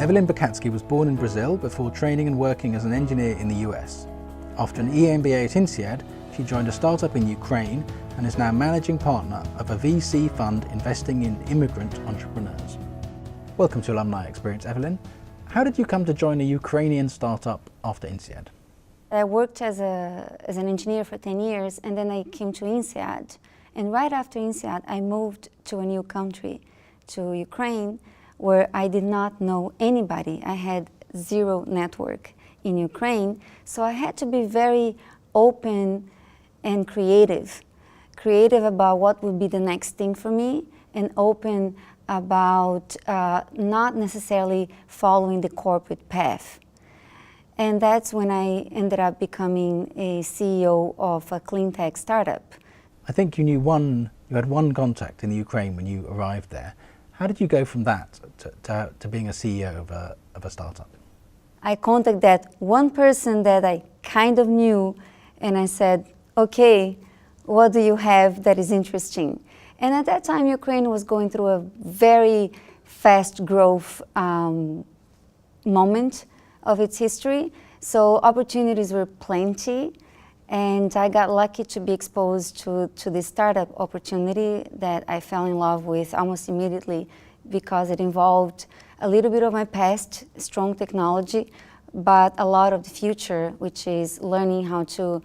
Eveline Buchatskiy was born in Brazil before training and working as an engineer in the US. After an EMBA at INSEAD, she joined a startup in Ukraine and is now managing partner of a VC fund investing in immigrant entrepreneurs. Welcome to Alumni Experience, Eveline. How did you come to join a Ukrainian startup after INSEAD? I worked as an engineer for 10 years, and then I came to INSEAD. And right after INSEAD, I moved to a new country, to Ukraine, where I did not know anybody. I had zero network in Ukraine, so I had to be very open and creative about what would be the next thing for me, and open about not necessarily following the corporate path. And that's when I ended up becoming a CEO of a clean tech startup. I think you had one contact in the Ukraine when you arrived there. How did you go from that to being a CEO of a startup? I contacted that one person that I kind of knew, and I said, okay, what do you have that is interesting? And at that time, Ukraine was going through a very fast growth moment of its history. So opportunities were plenty, and I got lucky to be exposed to this startup opportunity that I fell in love with almost immediately, because it involved a little bit of my past, strong technology, but a lot of the future, which is learning how to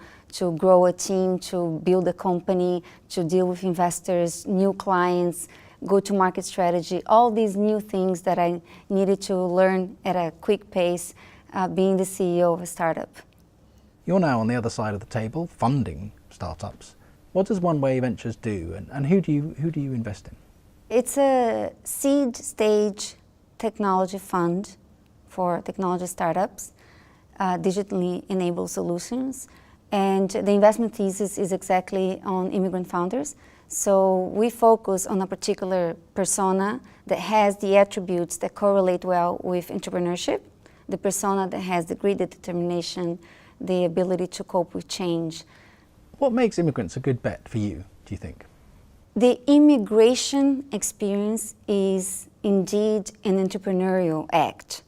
grow a team, to build a company, to deal with investors, new clients, go-to-market strategy, all these new things that I needed to learn at a quick pace, being the CEO of a startup. You're now on the other side of the table, funding startups. What does One Way Ventures do, and who do you invest in? It's a seed stage technology fund for technology startups, digitally enabled solutions. And the investment thesis is exactly on immigrant founders. So we focus on a particular persona that has the attributes that correlate well with entrepreneurship, the persona that has the grit, the determination, the ability to cope with change. What makes immigrants a good bet for you, do you think? The immigration experience is indeed an entrepreneurial act.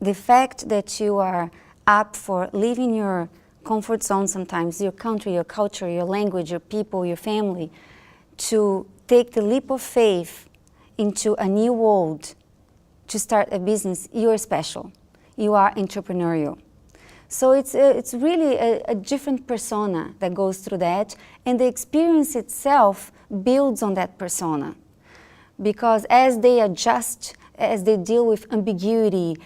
The fact that you are up for leaving your comfort zone sometimes, your country, your culture, your language, your people, your family, to take the leap of faith into a new world, to start a business, you are special. You are entrepreneurial. So it's really a different persona that goes through that, and the experience itself builds on that persona. Because as they adjust, as they deal with ambiguity,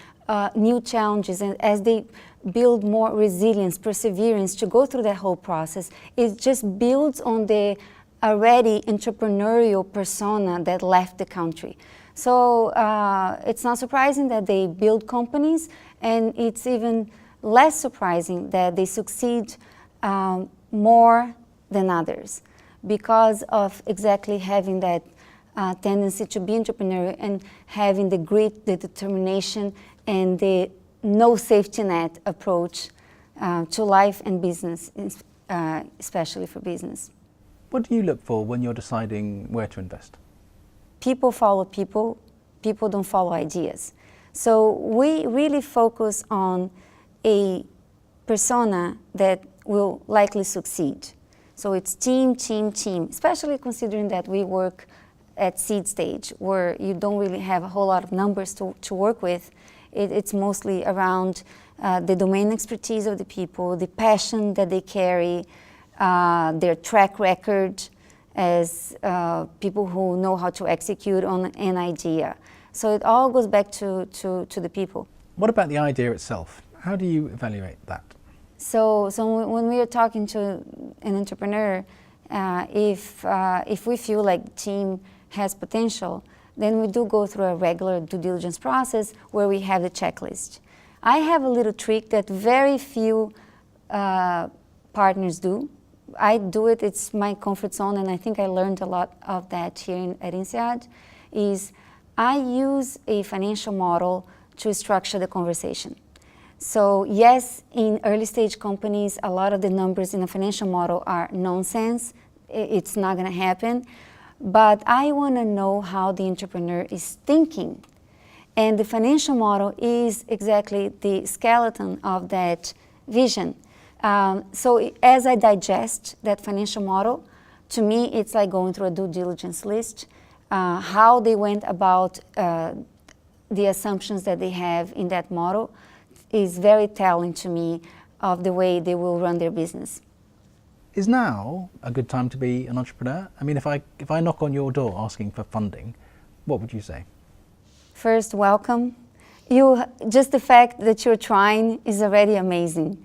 new challenges, and as they build more resilience, perseverance to go through that whole process, it just builds on the already entrepreneurial persona that left the country. So it's not surprising that they build companies, and it's even less surprising that they succeed more than others, because of exactly having that tendency to be entrepreneurial and having the grit, the determination, and the no safety net approach to life and business, especially for business. What do you look for when you're deciding where to invest? People follow people, people don't follow ideas. So we really focus on a persona that will likely succeed. So it's team, team, team, especially considering that we work at seed stage, where you don't really have a whole lot of numbers to work with. It's mostly around the domain expertise of the people, the passion that they carry, their track record as people who know how to execute on an idea. So it all goes back to the people. What about the idea itself? How do you evaluate that? So when we are talking to an entrepreneur, if we feel like the team has potential, then we do go through a regular due diligence process where we have the checklist. I have a little trick that very few partners do. I do it, it's my comfort zone, and I think I learned a lot of that here at INSEAD, is I use a financial model to structure the conversation. So yes, in early stage companies, a lot of the numbers in a financial model are nonsense. It's not gonna happen. But I wanna know how the entrepreneur is thinking. And the financial model is exactly the skeleton of that vision. So as I digest that financial model, to me it's like going through a due diligence list. How they went about the assumptions that they have in that model is very telling to me of the way they will run their business. Is now a good time to be an entrepreneur? I mean, if I knock on your door asking for funding, what would you say? First, welcome. Just the fact that you're trying is already amazing.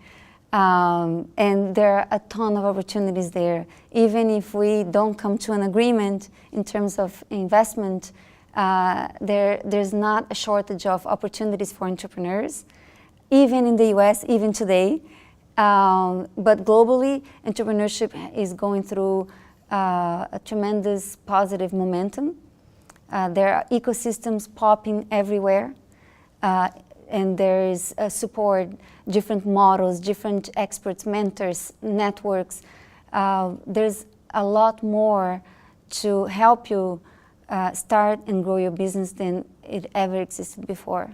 And there are a ton of opportunities there. Even if we don't come to an agreement in terms of investment, there's not a shortage of opportunities for entrepreneurs, even in the US, even today. But globally, entrepreneurship is going through a tremendous positive momentum. There are ecosystems popping everywhere, and there is support, different models, different experts, mentors, networks. There's a lot more to help you start and grow your business than it ever existed before.